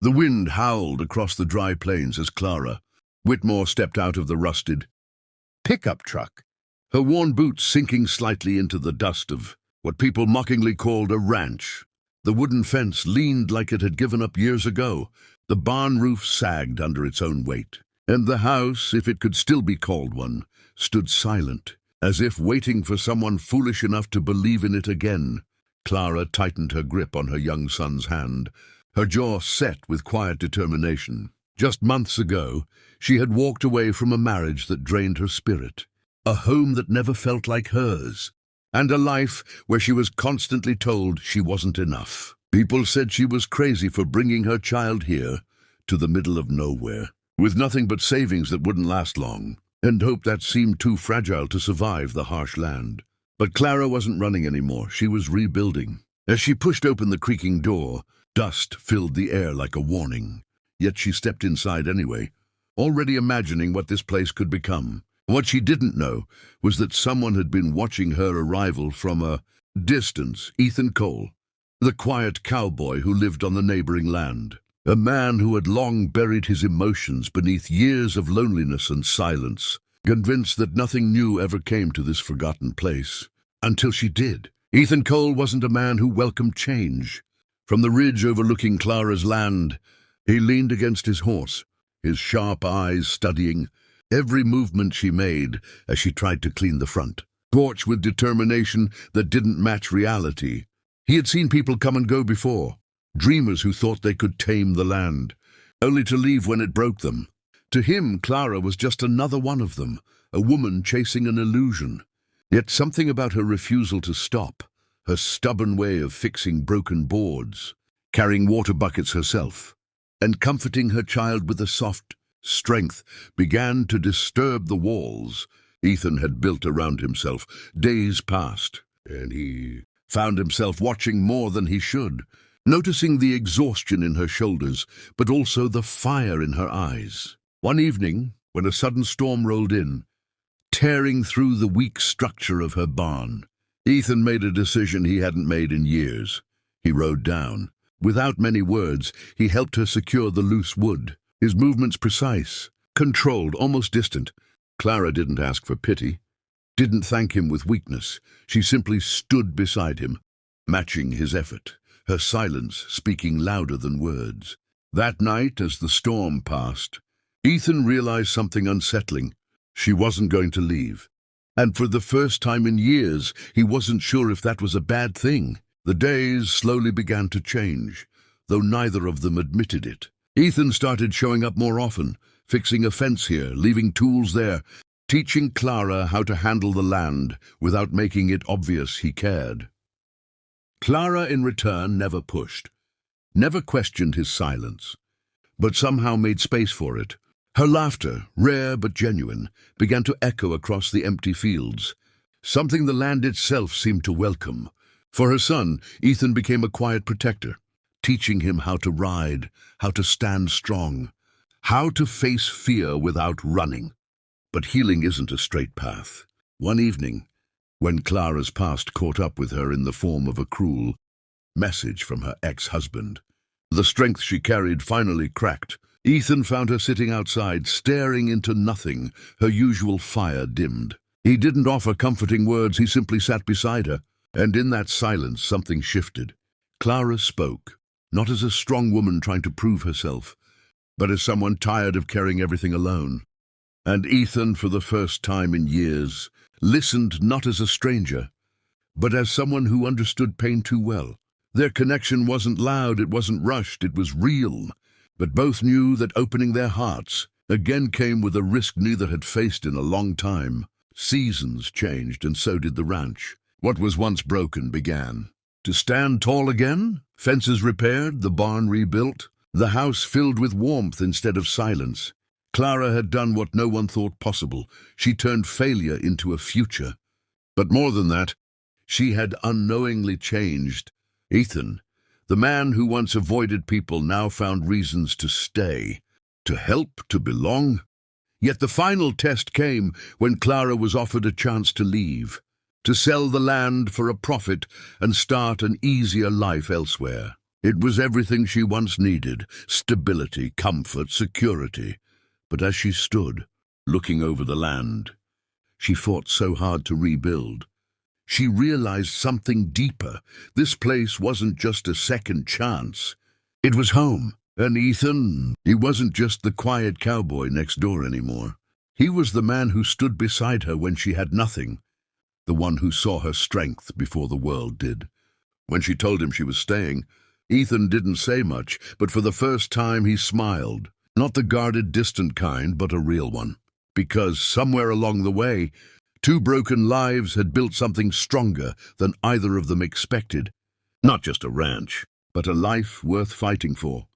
The wind howled across the dry plains as Clara Whitmore stepped out of the rusted pickup truck, her worn boots sinking slightly into the dust of what people mockingly called a ranch. The wooden fence leaned like it had given up years ago. The barn roof sagged under its own weight, and the house, if it could still be called one, stood silent, as if waiting for someone foolish enough to believe in it again. Clara tightened her grip on her young son's hand, her jaw set with quiet determination. Just months ago, she had walked away from a marriage that drained her spirit, a home that never felt like hers, and a life where she was constantly told she wasn't enough. People said she was crazy for bringing her child here, to the middle of nowhere, with nothing but savings that wouldn't last long, and hope that seemed too fragile to survive the harsh land. But Clara wasn't running anymore, she was rebuilding. As she pushed open the creaking door, dust filled the air like a warning. Yet she stepped inside anyway, already imagining what this place could become. What she didn't know was that someone had been watching her arrival from a distance. Ethan Cole, the quiet cowboy who lived on the neighboring land. A man who had long buried his emotions beneath years of loneliness and silence, convinced that nothing new ever came to this forgotten place. Until she did. Ethan Cole wasn't a man who welcomed change. From the ridge overlooking Clara's land, he leaned against his horse, his sharp eyes studying every movement she made as she tried to clean the front porch with determination that didn't match reality. He had seen people come and go before, dreamers who thought they could tame the land, only to leave when it broke them. To him, Clara was just another one of them, a woman chasing an illusion. Yet something about her refusal to stop, her stubborn way of fixing broken boards, carrying water buckets herself, and comforting her child with a soft strength, began to disturb the walls Ethan had built around himself. Days passed, and he found himself watching more than he should, noticing the exhaustion in her shoulders, but also the fire in her eyes. One evening, when a sudden storm rolled in, tearing through the weak structure of her barn, Ethan made a decision he hadn't made in years. He rode down. Without many words, he helped her secure the loose wood, his movements precise, controlled, almost distant. Clara didn't ask for pity, didn't thank him with weakness. She simply stood beside him, matching his effort, her silence speaking louder than words. That night, as the storm passed, Ethan realized something unsettling. She wasn't going to leave. And for the first time in years, he wasn't sure if that was a bad thing. The days slowly began to change, though neither of them admitted it. Ethan started showing up more often, fixing a fence here, leaving tools there, teaching Clara how to handle the land without making it obvious he cared. Clara, in return, never pushed, never questioned his silence, but somehow made space for it. Her laughter, rare but genuine, began to echo across the empty fields, something the land itself seemed to welcome. For her son, Ethan became a quiet protector, teaching him how to ride, how to stand strong, how to face fear without running. But healing isn't a straight path. One evening, when Clara's past caught up with her in the form of a cruel message from her ex-husband, the strength she carried finally cracked. Ethan found her sitting outside, staring into nothing, her usual fire dimmed. He didn't offer comforting words, he simply sat beside her, and in that silence something shifted. Clara spoke, not as a strong woman trying to prove herself, but as someone tired of carrying everything alone. And Ethan, for the first time in years, listened not as a stranger, but as someone who understood pain too well. Their connection wasn't loud, it wasn't rushed, it was real. But both knew that opening their hearts again came with a risk neither had faced in a long time. Seasons changed, and so did the ranch. What was once broken began to stand tall again, fences repaired, the barn rebuilt, the house filled with warmth instead of silence. Clara had done what no one thought possible. She turned failure into a future. But more than that, she had unknowingly changed. Ethan, the man who once avoided people, now found reasons to stay, to help, to belong. Yet the final test came when Clara was offered a chance to leave, to sell the land for a profit and start an easier life elsewhere. It was everything she once needed: stability, comfort, security. But as she stood, looking over the land she fought so hard to rebuild, she realized something deeper. This place wasn't just a second chance. It was home. And Ethan, he wasn't just the quiet cowboy next door anymore. He was the man who stood beside her when she had nothing, the one who saw her strength before the world did. When she told him she was staying, Ethan didn't say much, but for the first time he smiled. Not the guarded, distant kind, but a real one. Because somewhere along the way, two broken lives had built something stronger than either of them expected. Not just a ranch, but a life worth fighting for.